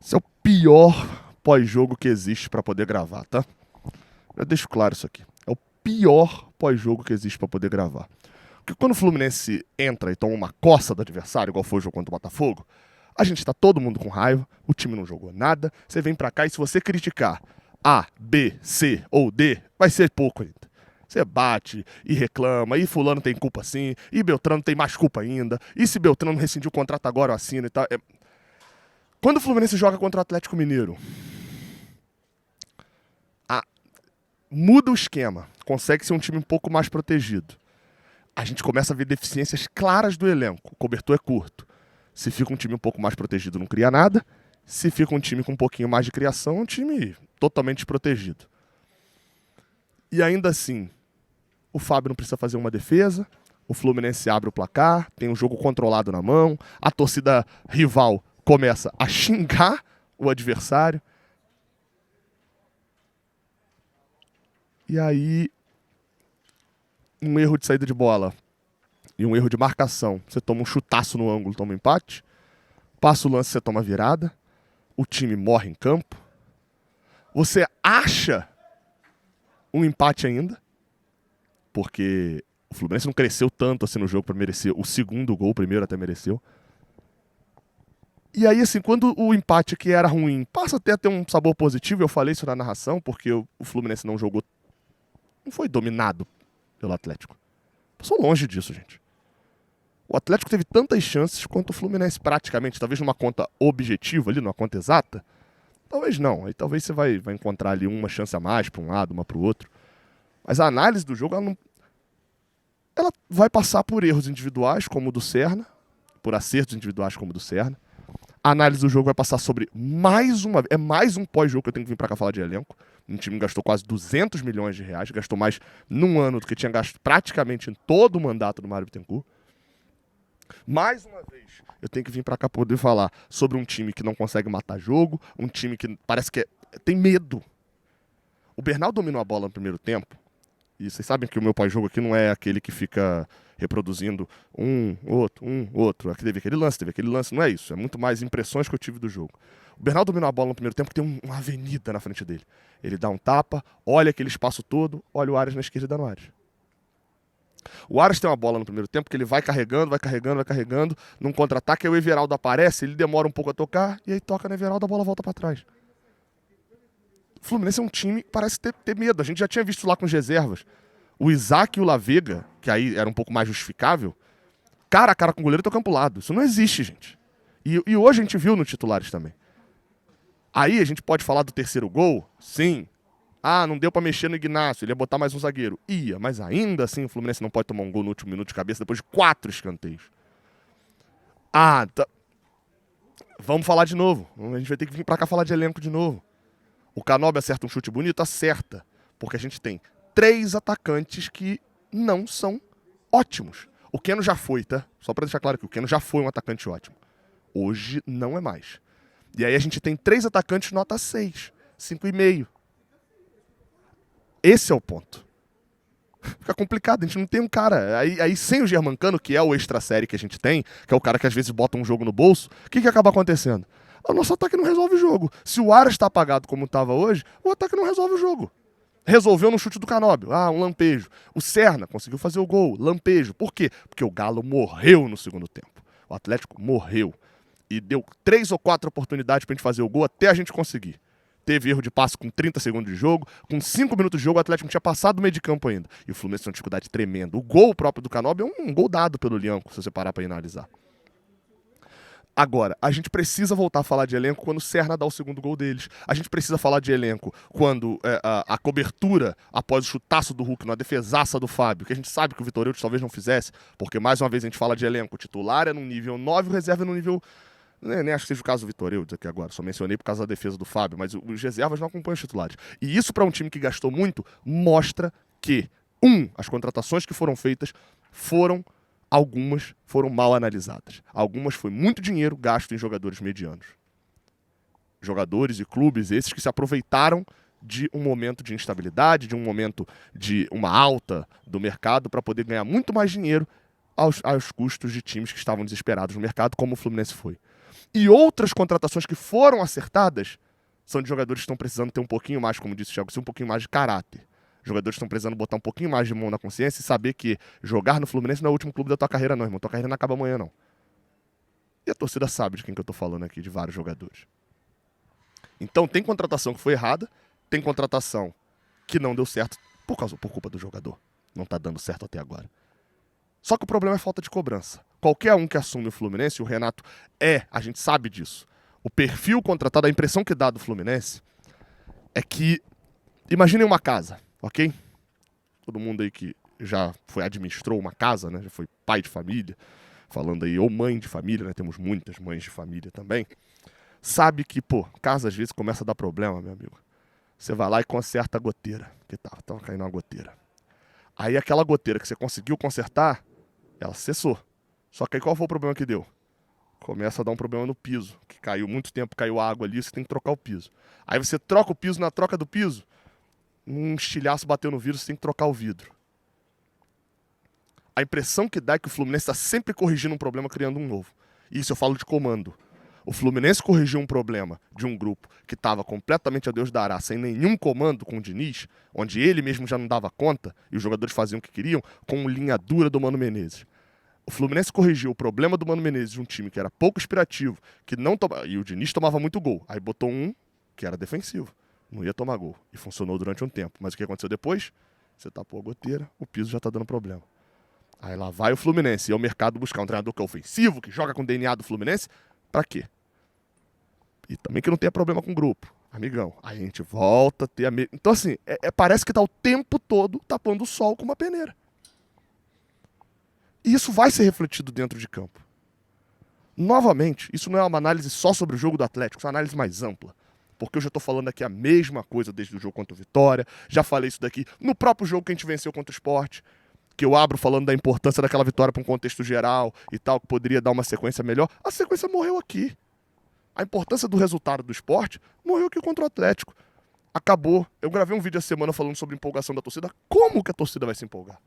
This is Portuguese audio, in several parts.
Esse é o pior pós-jogo que existe pra poder gravar, tá? Eu deixo claro isso aqui. É o pior pós-jogo que existe pra poder gravar. Porque quando o Fluminense entra e toma uma coça do adversário, igual foi o jogo contra o Botafogo, a gente tá todo mundo com raiva, o time não jogou nada, você vem pra cá e se você criticar A, B, C ou D, vai ser pouco ainda. Você bate e reclama, e fulano tem culpa sim, e Beltrano tem mais culpa ainda, e se Beltrano rescindiu o contrato agora eu assino e tal. Quando o Fluminense joga contra o Atlético Mineiro, a- muda o esquema, consegue ser um time um pouco mais protegido. A gente começa a ver deficiências claras do elenco. O cobertor é curto. Se fica um time um pouco mais protegido, não cria nada. Se fica um time com um pouquinho mais de criação, é um time totalmente desprotegido. E ainda assim, o Fábio não precisa fazer uma defesa. O Fluminense abre o placar, tem um jogo controlado na mão. A torcida rival começa a xingar o adversário. E aí, um erro de saída de bola e um erro de marcação. Você toma um chutaço no ângulo, toma um empate. Passa o lance, você toma virada. O time morre em campo. Você acha um empate ainda, porque o Fluminense não cresceu tanto assim no jogo para merecer o segundo gol, o primeiro até mereceu. E aí, assim, quando o empate que era ruim passa até a ter um sabor positivo, eu falei isso na narração, porque o Fluminense não jogou, não foi dominado pelo Atlético. Passou longe disso, gente. O Atlético teve tantas chances quanto o Fluminense, praticamente, talvez numa conta objetiva ali, numa conta exata. Talvez não, aí talvez você vai encontrar ali uma chance a mais para um lado, uma para o outro. Mas a análise do jogo, ela vai passar por erros individuais, como o do Serna, por acertos individuais, como o do Serna. A análise do jogo vai passar sobre mais um pós-jogo que eu tenho que vir pra cá falar de elenco. Um time que gastou quase 200 milhões de reais, gastou mais num ano do que tinha gasto praticamente em todo o mandato do Mário Bittencourt. Mais uma vez, eu tenho que vir pra cá poder falar sobre um time que não consegue matar jogo, um time que parece que tem medo. O Bernal dominou a bola no primeiro tempo, e vocês sabem que o meu pós-jogo aqui não é aquele que fica reproduzindo um, outro. Aqui teve aquele lance, não é isso. É muito mais impressões que eu tive do jogo. O Bernal dominou a bola no primeiro tempo, que tem uma avenida na frente dele. Ele dá um tapa, olha aquele espaço todo, olha o Aras na esquerda e dá no Aras. O Aras tem uma bola no primeiro tempo que ele vai carregando, num contra-ataque, aí o Everaldo aparece, ele demora um pouco a tocar, e aí toca no Everaldo, a bola volta pra trás. O Fluminense é um time que parece ter medo. A gente já tinha visto lá com as reservas. O Isaac e o Lavega, que aí era um pouco mais justificável, cara a cara com o goleiro tocando pro lado. Isso não existe, gente. E hoje a gente viu no titulares também. Aí a gente pode falar do terceiro gol? Sim. Ah, não deu pra mexer no Ignacio, ele ia botar mais um zagueiro. Ia, mas ainda assim o Fluminense não pode tomar um gol no último minuto de cabeça depois de 4 escanteios. Ah, vamos falar de novo. A gente vai ter que vir pra cá falar de elenco de novo. O Canóbio acerta um chute bonito? Acerta. Porque a gente tem 3 atacantes que não são ótimos. O Keno já foi, tá? Só pra deixar claro que o Keno já foi um atacante ótimo. Hoje não é mais. E aí a gente tem 3 atacantes nota 6, 5,5. Esse é o ponto. Fica complicado, a gente não tem um cara. Aí sem o Germancano, que é o extra série que a gente tem, que é o cara que às vezes bota um jogo no bolso, o que acaba acontecendo? O nosso ataque não resolve o jogo. Se o Aras está apagado como estava hoje, o ataque não resolve o jogo. Resolveu no chute do Canóbio. Ah, um lampejo. O Serna conseguiu fazer o gol. Lampejo. Por quê? Porque o Galo morreu no segundo tempo. O Atlético morreu. E deu 3 ou 4 oportunidades pra gente fazer o gol até a gente conseguir. Teve erro de passe com 30 segundos de jogo. Com 5 minutos de jogo, o Atlético não tinha passado do meio de campo ainda. E o Fluminense tem uma dificuldade tremenda. O gol próprio do Canóbio é um gol dado pelo Lianco, se você parar pra analisar. Agora, a gente precisa voltar a falar de elenco quando o Serna dá o segundo gol deles. A gente precisa falar de elenco quando a cobertura, após o chutaço do Hulk, na defesaça do Fábio, que a gente sabe que o Vitor Hugo talvez não fizesse, porque mais uma vez a gente fala de elenco. O titular é no nível 9, o reserva é no nível... Nem acho que seja o caso do Vitor Hugo aqui agora, só mencionei por causa da defesa do Fábio, mas os reservas não acompanham os titulares. E isso, para um time que gastou muito, mostra que, as contratações que foram feitas algumas foram mal analisadas. Algumas foi muito dinheiro gasto em jogadores medianos. Jogadores e clubes esses que se aproveitaram de um momento de instabilidade, de um momento de uma alta do mercado para poder ganhar muito mais dinheiro aos custos de times que estavam desesperados no mercado, como o Fluminense foi. E outras contratações que foram acertadas são de jogadores que estão precisando ter um pouquinho mais, como disse o Thiago, um pouquinho mais de caráter. Jogadores que estão precisando botar um pouquinho mais de mão na consciência e saber que jogar no Fluminense não é o último clube da tua carreira, não, irmão. Tua carreira não acaba amanhã, não. E a torcida sabe de quem que eu tô falando aqui, de vários jogadores. Então tem contratação que foi errada, tem contratação que não deu certo por culpa do jogador. Não tá dando certo até agora. Só que o problema é falta de cobrança. Qualquer um que assume o Fluminense, o Renato a gente sabe disso. O perfil contratado, a impressão que dá do Fluminense é que, imaginem uma casa, ok? Todo mundo aí que já administrou uma casa, né? Já foi pai de família, falando aí, ou mãe de família, né? Temos muitas mães de família também. Sabe que, casa às vezes começa a dar problema, meu amigo. Você vai lá e conserta a goteira, que tava caindo uma goteira. Aí aquela goteira que você conseguiu consertar, ela cessou. Só que aí qual foi o problema que deu? Começa a dar um problema no piso, que caiu muito tempo, caiu água ali, você tem que trocar o piso. Aí você troca o piso, na troca do piso, um estilhaço bateu no vidro, você tem que trocar o vidro. A impressão que dá é que o Fluminense está sempre corrigindo um problema, criando um novo. E isso eu falo de comando. O Fluminense corrigiu um problema de um grupo que estava completamente a Deus dará, sem nenhum comando com o Diniz, onde ele mesmo já não dava conta e os jogadores faziam o que queriam, com linha dura do Mano Menezes. O Fluminense corrigiu o problema do Mano Menezes de um time que era pouco inspirativo, que não tomava, e o Diniz tomava muito gol. Aí botou um que era defensivo, não ia tomar gol. E funcionou durante um tempo. Mas o que aconteceu depois? Você tapou a goteira, o piso já está dando problema. Aí lá vai o Fluminense, e ao mercado buscar um treinador que é ofensivo, que joga com o DNA do Fluminense, pra quê? E também que não tenha problema com o grupo. Amigão, aí a gente volta a ter a mesma... Então assim, parece que tá o tempo todo tapando o sol com uma peneira. E isso vai ser refletido dentro de campo. Novamente, isso não é uma análise só sobre o jogo do Atlético, isso é uma análise mais ampla. Porque eu já estou falando aqui a mesma coisa desde o jogo contra o Vitória, já falei isso daqui no próprio jogo que a gente venceu contra o Sport, que eu abro falando da importância daquela vitória para um contexto geral e tal, que poderia dar uma sequência melhor. A sequência morreu aqui. A importância do resultado do Sport morreu aqui contra o Atlético. Acabou. Eu gravei um vídeo essa semana falando sobre empolgação da torcida. Como que a torcida vai se empolgar?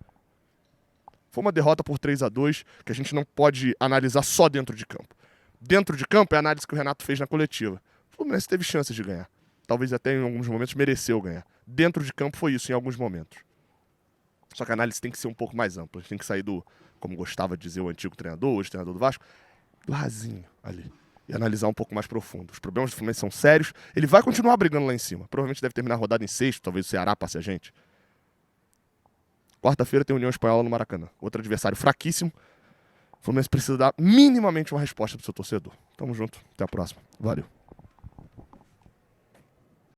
Foi uma derrota por 3-2 que a gente não pode analisar só dentro de campo. Dentro de campo é a análise que o Renato fez na coletiva. O Fluminense teve chances de ganhar. Talvez até em alguns momentos mereceu ganhar. Dentro de campo foi isso, em alguns momentos. Só que a análise tem que ser um pouco mais ampla. A gente tem que sair do, como gostava de dizer o antigo treinador, hoje treinador do Vasco, do rasinho ali. E analisar um pouco mais profundo. Os problemas do Fluminense são sérios. Ele vai continuar brigando lá em cima. Provavelmente deve terminar a rodada em sexto. Talvez o Ceará passe a gente. Quarta-feira tem União Espanhola no Maracanã. Outro adversário fraquíssimo. O Fluminense precisa dar minimamente uma resposta pro seu torcedor. Tamo junto. Até a próxima. Valeu.